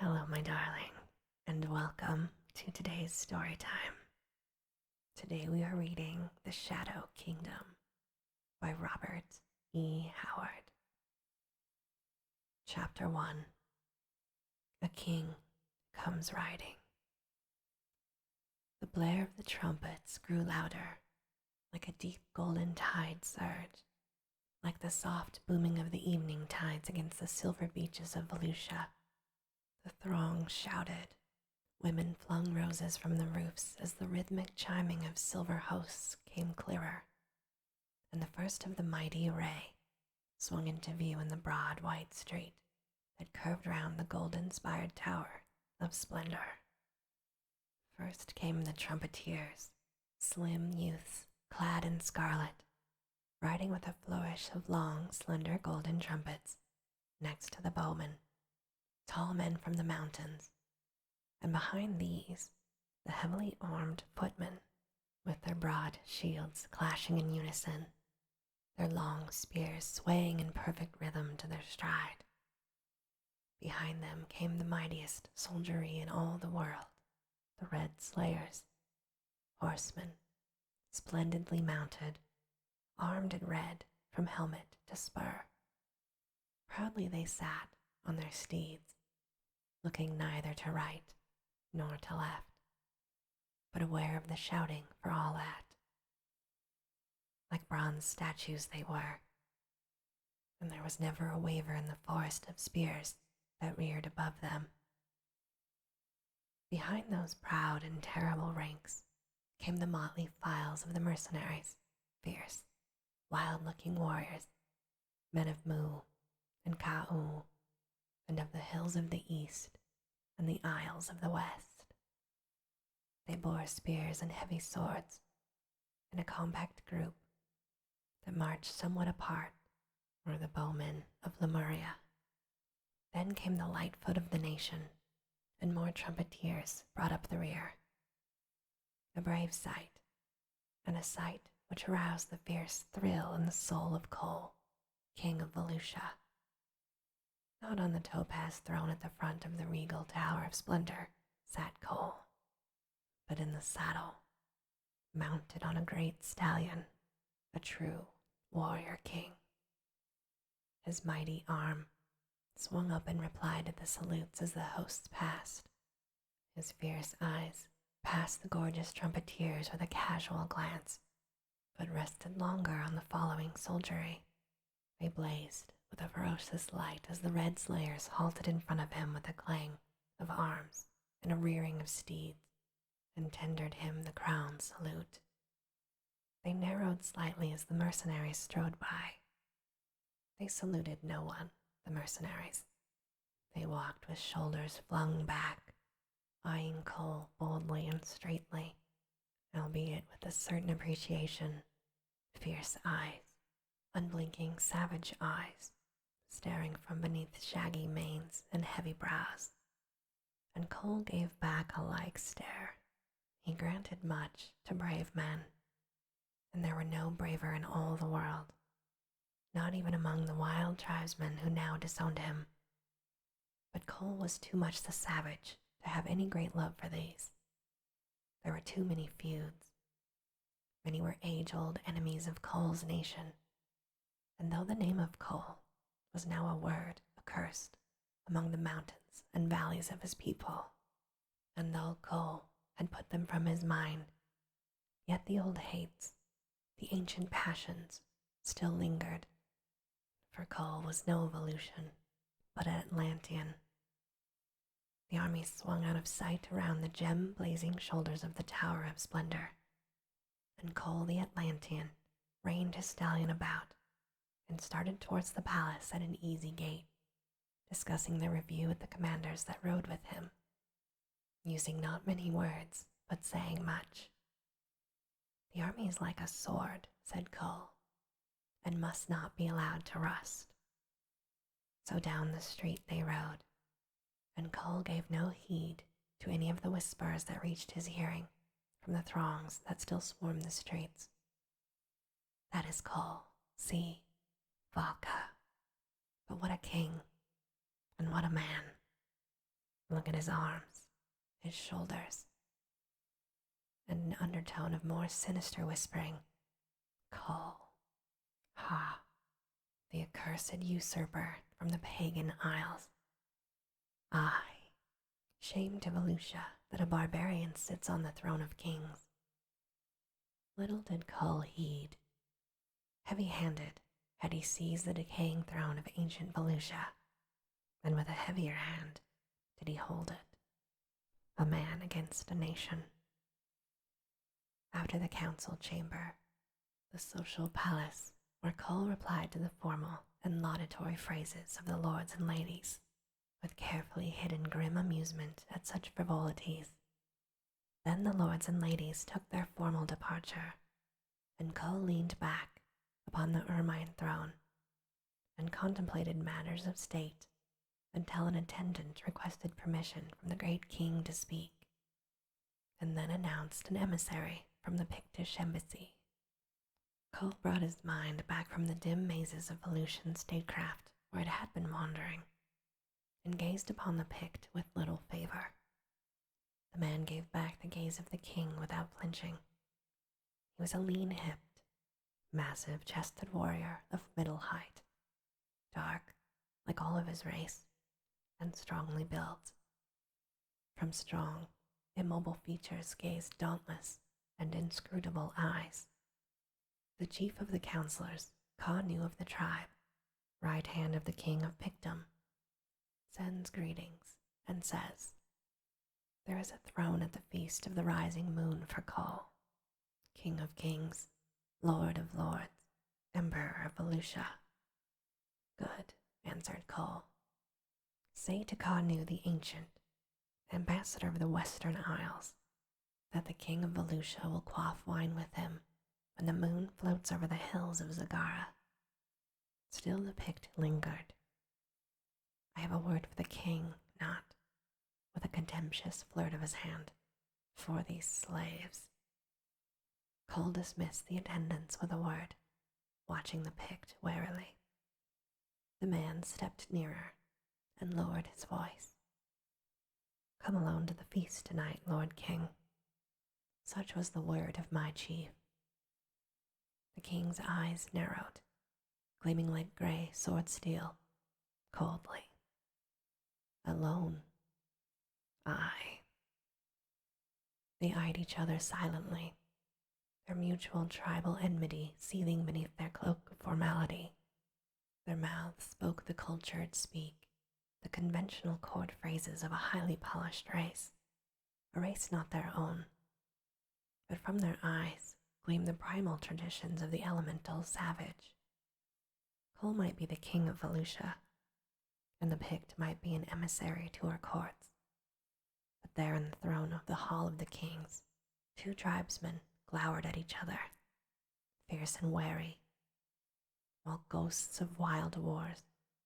Hello, my darling, and welcome to today's story time. Today we are reading The Shadow Kingdom by Robert E. Howard. Chapter 1. A King Comes Riding. The blare of the trumpets grew louder, like a deep golden tide surge, like the soft booming of the evening tides against the silver beaches of Volusia. The throng shouted. Women flung roses from the roofs as the rhythmic chiming of silver hosts came clearer, and the first of the mighty array swung into view in the broad white street that curved round the golden-spired tower of splendor. First came the trumpeters, slim youths clad in scarlet, riding with a flourish of long, slender golden trumpets next to the bowmen, tall men from the mountains, and behind these the heavily armed footmen with their broad shields clashing in unison, their long spears swaying in perfect rhythm to their stride. Behind them came the mightiest soldiery in all the world, the Red Slayers, horsemen, splendidly mounted, armed in red from helmet to spur. Proudly they sat on their steeds, looking neither to right nor to left, but aware of the shouting for all that. Like bronze statues they were, and there was never a waver in the forest of spears that reared above them. Behind those proud and terrible ranks came the motley files of the mercenaries, fierce, wild-looking warriors, men of Mu and Ka'u, and of the hills of the east and the isles of the west. They bore spears and heavy swords in a compact group that marched somewhat apart were the bowmen of Lemuria. Then came the light foot of the nation, and more trumpeters brought up the rear. A brave sight, and a sight which aroused the fierce thrill in the soul of Kull, king of Volusia. Not on the topaz throne at the front of the regal tower of splendor sat Kull, but in the saddle, mounted on a great stallion, a true warrior king. His mighty arm swung up in reply to the salutes as the hosts passed. His fierce eyes passed the gorgeous trumpeters with a casual glance, but rested longer on the following soldiery. They blazed with a ferocious light as the Red Slayers halted in front of him with a clang of arms and a rearing of steeds, and tendered him the crown salute. They narrowed slightly as the mercenaries strode by. They saluted no one, the mercenaries. They walked with shoulders flung back, eyeing Kull boldly and straightly, albeit with a certain appreciation, fierce eyes, unblinking savage eyes, staring from beneath shaggy manes and heavy brows. And Kull gave back a like stare. He granted much to brave men, and there were no braver in all the world, not even among the wild tribesmen who now disowned him. But Kull was too much the savage to have any great love for these. There were too many feuds. Many were age-old enemies of Kull's nation, and though the name of Kull was now a word accursed among the mountains and valleys of his people, and though Kull had put them from his mind, yet the old hates, the ancient passions, still lingered, for Kull was no Volusian, but an Atlantean. The army swung out of sight around the gem-blazing shoulders of the Tower of Splendor, and Kull the Atlantean reined his stallion about and started towards the palace at an easy gait, discussing the review with the commanders that rode with him, using not many words, but saying much. The army is like a sword, said Kull, and must not be allowed to rust. So down the street they rode, and Kull gave no heed to any of the whispers that reached his hearing from the throngs that still swarmed the streets. That is Kull, see, Valka. But what a king, and what a man. Look at his arms, his shoulders, and an undertone of more sinister whispering. Kull. Ha! The accursed usurper from the pagan isles. Aye, shame to Volusia that a barbarian sits on the throne of kings. Little did Kull heed. Heavy-handed had he seized the decaying throne of ancient Volusia, and with a heavier hand did he hold it, a man against a nation. After the council chamber, the social palace, where Kull replied to the formal and laudatory phrases of the lords and ladies, with carefully hidden grim amusement at such frivolities. Then the lords and ladies took their formal departure, and Kull leaned back upon the ermine throne and contemplated matters of state until an attendant requested permission from the great king to speak, and then announced an emissary from the Pictish embassy. Kull brought his mind back from the dim mazes of Volusian statecraft where it had been wandering, and gazed upon the Pict with little favor. The man gave back the gaze of the king without flinching. He was a lean-hipped, massive-chested warrior of middle height, dark, like all of his race, and strongly built. From strong, immobile features gazed dauntless and inscrutable eyes. The chief of the counselors, Kanu of the tribe, right hand of the king of Pictum, sends greetings and says, "There is a throne at the feast of the rising moon for Kull, King of kings, Lord of lords, Emperor of Volusia." "Good," answered Kull. "Say to Kanu the Ancient, ambassador of the Western Isles, that the king of Volusia will quaff wine with him when the moon floats over the hills of Zagara." Still the Pict lingered. "I have a word for the king, not," with a contemptuous flirt of his hand, "for these slaves." Kull dismissed the attendants with a word, watching the Pict warily. The man stepped nearer and lowered his voice. "Come alone to the feast tonight, Lord King." Such was the word of my chief. The king's eyes narrowed, gleaming like gray sword steel, coldly. "Alone?" "Aye." They eyed each other silently, their mutual tribal enmity seething beneath their cloak of formality. Their mouths spoke the cultured speak, the conventional court phrases of a highly polished race, a race not their own. But from their eyes gleamed the primal traditions of the elemental savage. Kull might be the king of Volusia, and the Pict might be an emissary to her courts. But there in the throne of the Hall of the Kings, two tribesmen glowered at each other, fierce and wary, while ghosts of wild wars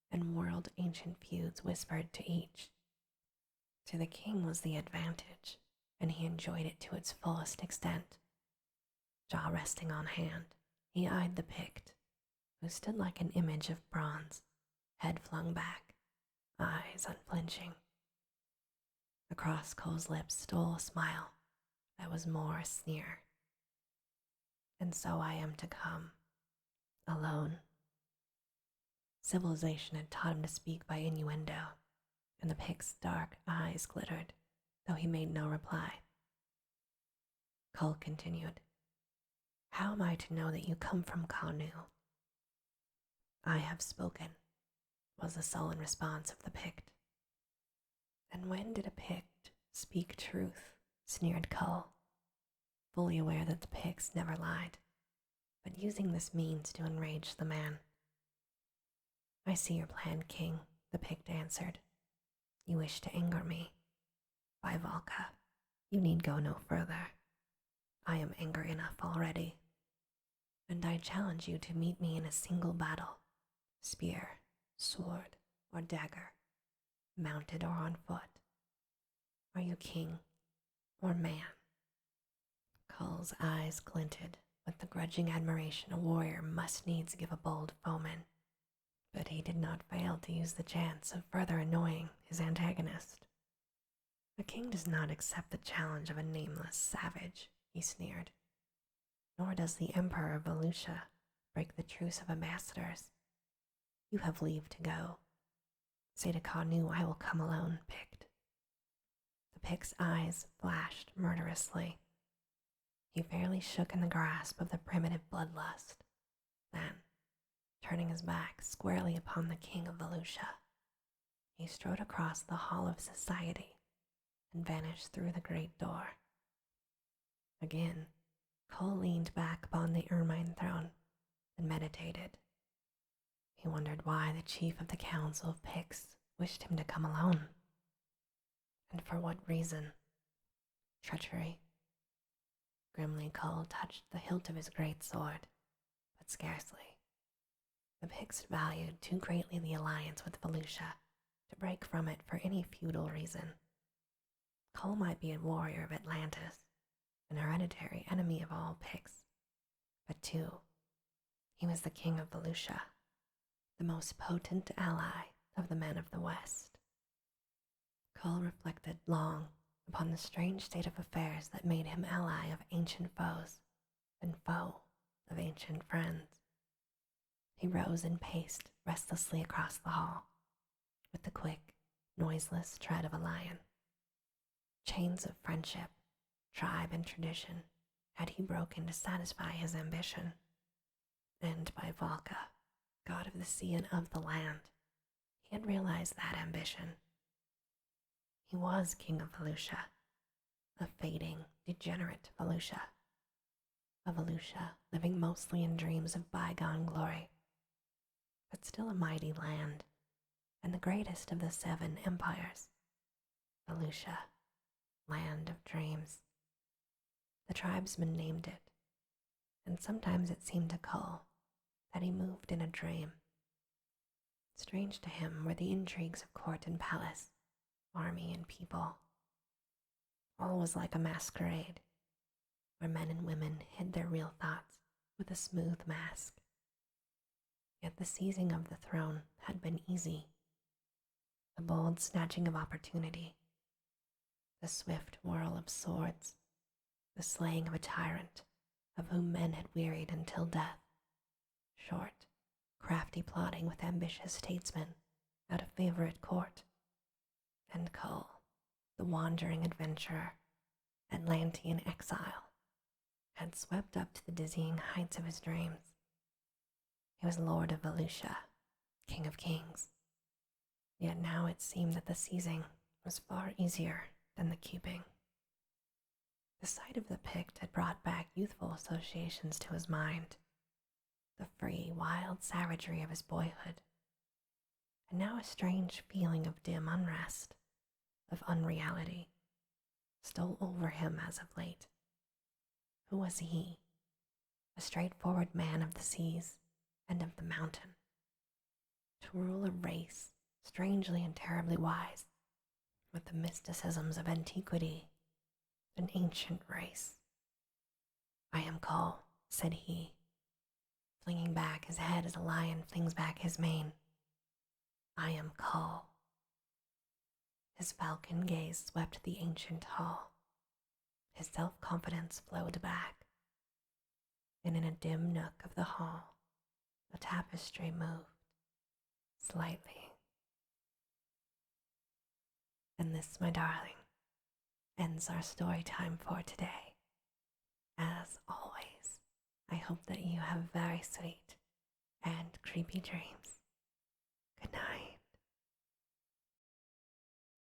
and world-ancient feuds whispered to each. To the king was the advantage, and he enjoyed it to its fullest extent. Jaw resting on hand, he eyed the Pict, who stood like an image of bronze, head flung back, eyes unflinching. Across Kull's lips stole a smile that was more a sneer. "And so I am to come, alone." Civilization had taught him to speak by innuendo, and the Pict's dark eyes glittered, though he made no reply. Kull continued, "How am I to know that you come from Kanu?" "I have spoken," was the sullen response of the Pict. "And when did a Pict speak truth?" sneered Kull, fully aware that the Picts never lied, but using this means to enrage the man. "I see your plan, king," the Pict answered. "You wish to anger me. By Valka, you need go no further. I am angry enough already. And I challenge you to meet me in a single battle, spear, sword, or dagger, mounted or on foot. Are you king or man?" Kull's eyes glinted with the grudging admiration a warrior must needs give a bold foeman, but he did not fail to use the chance of further annoying his antagonist. A king does not accept the challenge of a nameless savage, he sneered. Nor does the Emperor of Volusia break the truce of ambassadors. You have leave to go. Say to Khanu I will come alone, Pict. The Pict's eyes flashed murderously. He fairly shook in the grasp of the primitive bloodlust. Then, turning his back squarely upon the king of Volusia, he strode across the hall of society and vanished through the great door. Again, Kull leaned back upon the ermine throne and meditated. He wondered why the chief of the council of Picts wished him to come alone. And for what reason? Treachery. Grimly Kull touched the hilt of his great sword, but scarcely. The Picts valued too greatly the alliance with Volusia to break from it for any feudal reason. Kull might be a warrior of Atlantis, an hereditary enemy of all Picts, but too, he was the king of Volusia, the most potent ally of the men of the West. Kull reflected long upon the strange state of affairs that made him ally of ancient foes and foe of ancient friends. He rose and paced restlessly across the hall, with the quick, noiseless tread of a lion. Chains of friendship, tribe, and tradition had he broken to satisfy his ambition, and by Valka, god of the sea and of the land, he had realized that ambition. He was king of Volusia, a fading, degenerate Volusia, a Volusia living mostly in dreams of bygone glory, but still a mighty land, and the greatest of the 7 empires. Volusia, land of dreams. The tribesmen named it, and sometimes it seemed to Kull that he moved in a dream. Strange to him were the intrigues of court and palace, army and people. All was like a masquerade, where men and women hid their real thoughts with a smooth mask. Yet the seizing of the throne had been easy. The bold snatching of opportunity, the swift whirl of swords, the slaying of a tyrant of whom men had wearied until death. Short, crafty plotting with ambitious statesmen out of favorite court. And Kull, the wandering adventurer, Atlantean exile, had swept up to the dizzying heights of his dreams. He was Lord of Volusia, King of Kings. Yet now it seemed that the seizing was far easier than the keeping. The sight of the Pict had brought back youthful associations to his mind, the free, wild savagery of his boyhood, and now a strange feeling of dim unrest, of unreality, stole over him as of late. Who was he? A straightforward man of the seas and of the mountain, to rule a race strangely and terribly wise, with the mysticisms of antiquity, an ancient race. I am Kull, said he, flinging back his head as a lion flings back his mane. I am Kull. His falcon gaze swept the ancient hall. His self-confidence flowed back, and in a dim nook of the hall, a tapestry moved, slightly. And this, my darling, ends our story time for today. As always, I hope that you have very sweet and creepy dreams.